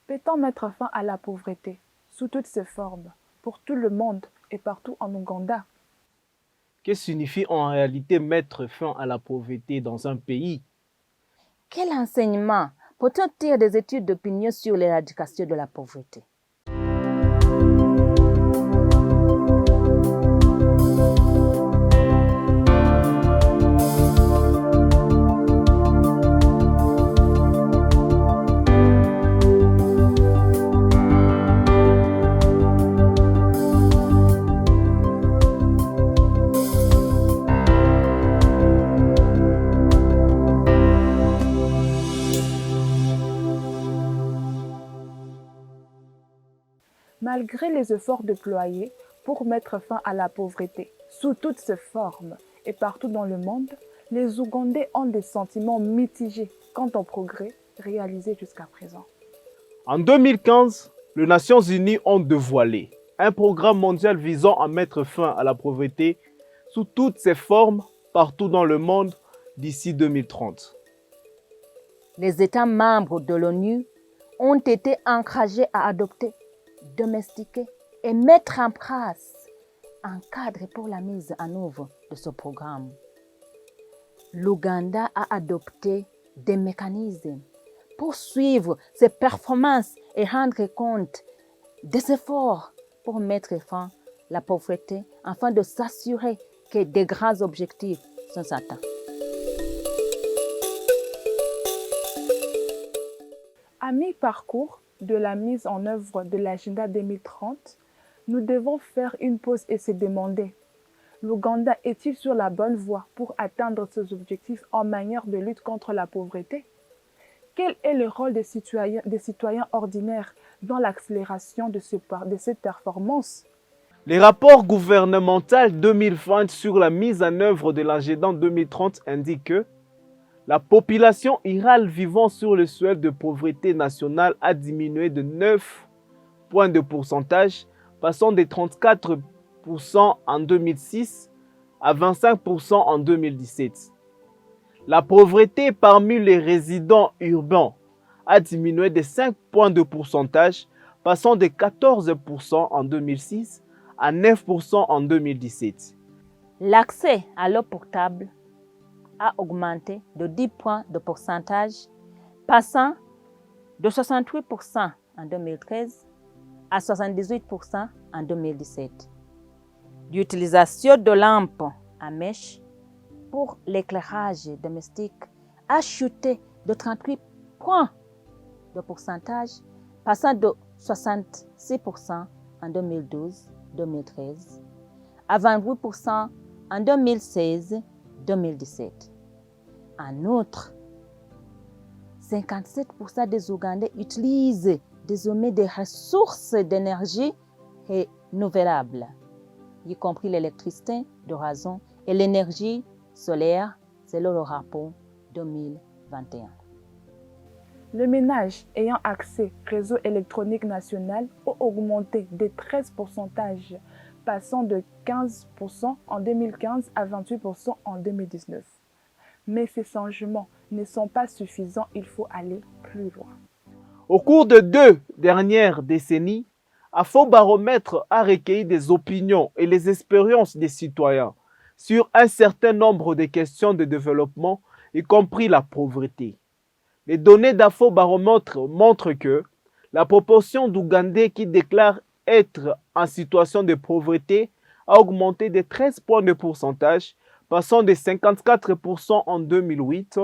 Peut-on mettre fin à la pauvreté sous toutes ses formes, pour tout le monde et partout en Ouganda? Que signifie en réalité mettre fin à la pauvreté dans un pays? Quel enseignement peut-on tirer des études d'opinion sur l'éradication de la pauvreté? Malgré les efforts déployés pour mettre fin à la pauvreté sous toutes ses formes et partout dans le monde, les Ougandais ont des sentiments mitigés quant au progrès réalisé jusqu'à présent. En 2015, les Nations Unies ont dévoilé un programme mondial visant à mettre fin à la pauvreté sous toutes ses formes partout dans le monde d'ici 2030. Les États membres de l'ONU ont été encouragés à adopter, domestiquer et mettre en place un cadre pour la mise en œuvre de ce programme. L'Ouganda a adopté des mécanismes pour suivre ses performances et rendre compte des efforts pour mettre fin à la pauvreté afin de s'assurer que des grands objectifs sont atteints. À mi-parcours de la mise en œuvre de l'agenda 2030, nous devons faire une pause et se demander: l'Ouganda est-il sur la bonne voie pour atteindre ses objectifs en matière de lutte contre la pauvreté? Quel est le rôle des citoyens ordinaires dans l'accélération de cette performance? Les rapports gouvernementaux 2020 sur la mise en œuvre de l'agenda 2030 indiquent que la population irale vivant sur le seuil de pauvreté nationale a diminué de 9 points de pourcentage, passant de 34% en 2006 à 25% en 2017. La pauvreté parmi les résidents urbains a diminué de 5 points de pourcentage, passant de 14% en 2006 à 9% en 2017. L'accès à l'eau potable a augmenté de 10 points de pourcentage, passant de 68% en 2013 à 78% en 2017. L'utilisation de lampes à mèche pour l'éclairage domestique a chuté de 38 points de pourcentage, passant de 66% en 2012-2013 à 28% en 2016-2017. En outre, 57% des Ougandais utilisent désormais des ressources d'énergie renouvelables, y compris l'électricité de raison et l'énergie solaire, selon le rapport 2021. Les ménages ayant accès au réseau électronique national ont augmenté de 13%, passant de 15% en 2015 à 28% en 2019. Mais ces changements ne sont pas suffisants, il faut aller plus loin. Au cours de 2 dernières décennies, Afrobaromètre a recueilli des opinions et les expériences des citoyens sur un certain nombre de questions de développement, y compris la pauvreté. Les données d'Afrobaromètre montrent que la proportion d'Ougandais qui déclarent être en situation de pauvreté a augmenté de 13 points de pourcentage, passant de 54% en 2008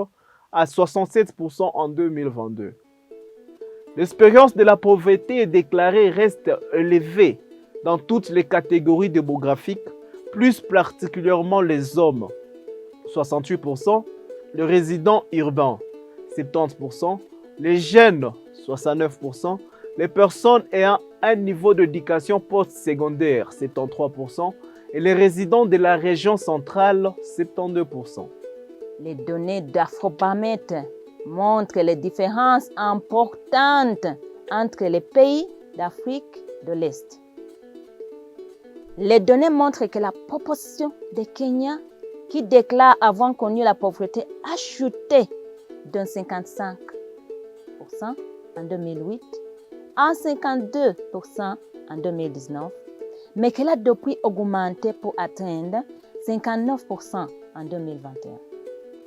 à 67% en 2022. L'expérience de la pauvreté déclarée reste élevée dans toutes les catégories démographiques, plus particulièrement les hommes, 68%, les résidents urbains, 70%, les jeunes, 69%, les personnes ayant un niveau d'éducation post-secondaire, 73%, et les résidents de la région centrale, 72%. Les données d'Afrobaromètre montrent les différences importantes entre les pays d'Afrique de l'Est. Les données montrent que la proportion des Kenyans qui déclarent avoir connu la pauvreté a chuté de 55% en 2008 à 52% en 2019, mais qu'elle a depuis augmenté pour atteindre 59% en 2021.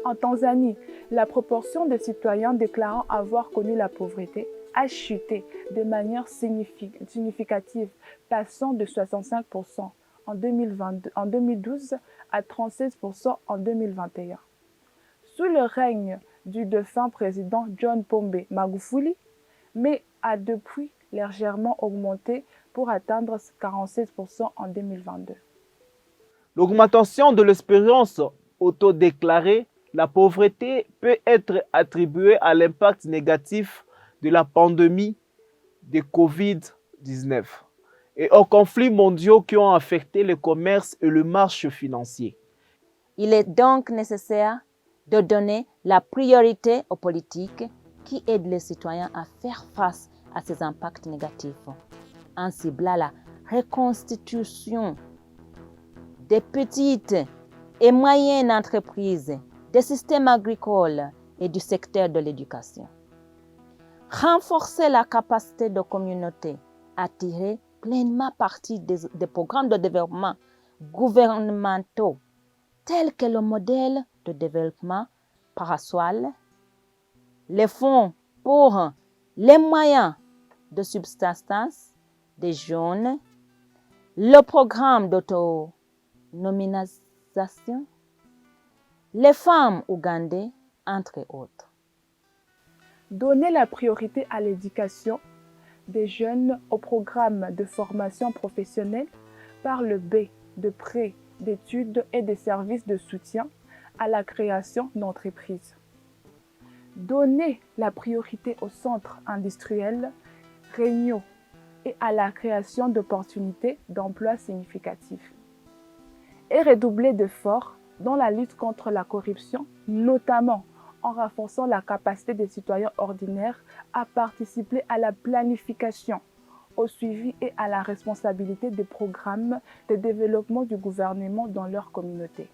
En Tanzanie, la proportion de citoyens déclarant avoir connu la pauvreté a chuté de manière significative, passant de 65% en 2012 à 36% en 2021. Sous le règne du défunt président John Pombe Magufuli, mais a depuis légèrement augmenté pour atteindre 47% en 2022. L'augmentation de l'espérance autodéclarée, la pauvreté peut être attribuée à l'impact négatif de la pandémie de COVID-19 et aux conflits mondiaux qui ont affecté le commerce et le marché financier. Il est donc nécessaire de donner la priorité aux politiques qui aident les citoyens à faire face à ces impacts négatifs, en ciblant la reconstitution des petites et moyennes entreprises, des systèmes agricoles et du secteur de l'éducation. Renforcer la capacité de communautés à tirer pleinement parti des programmes de développement gouvernementaux tels que le modèle de développement parasol, les fonds pour les moyens de subsistance des jeunes, le programme d'autonomisation, les femmes ougandaises, entre autres. Donner la priorité à l'éducation des jeunes au programme de formation professionnelle par le biais de prêts, d'études et de services de soutien à la création d'entreprises. Donner la priorité aux centres industriels, régionaux et à la création d'opportunités d'emploi significatives. Et redoubler d'efforts dans la lutte contre la corruption, notamment en renforçant la capacité des citoyens ordinaires à participer à la planification, au suivi et à la responsabilité des programmes de développement du gouvernement dans leur communauté.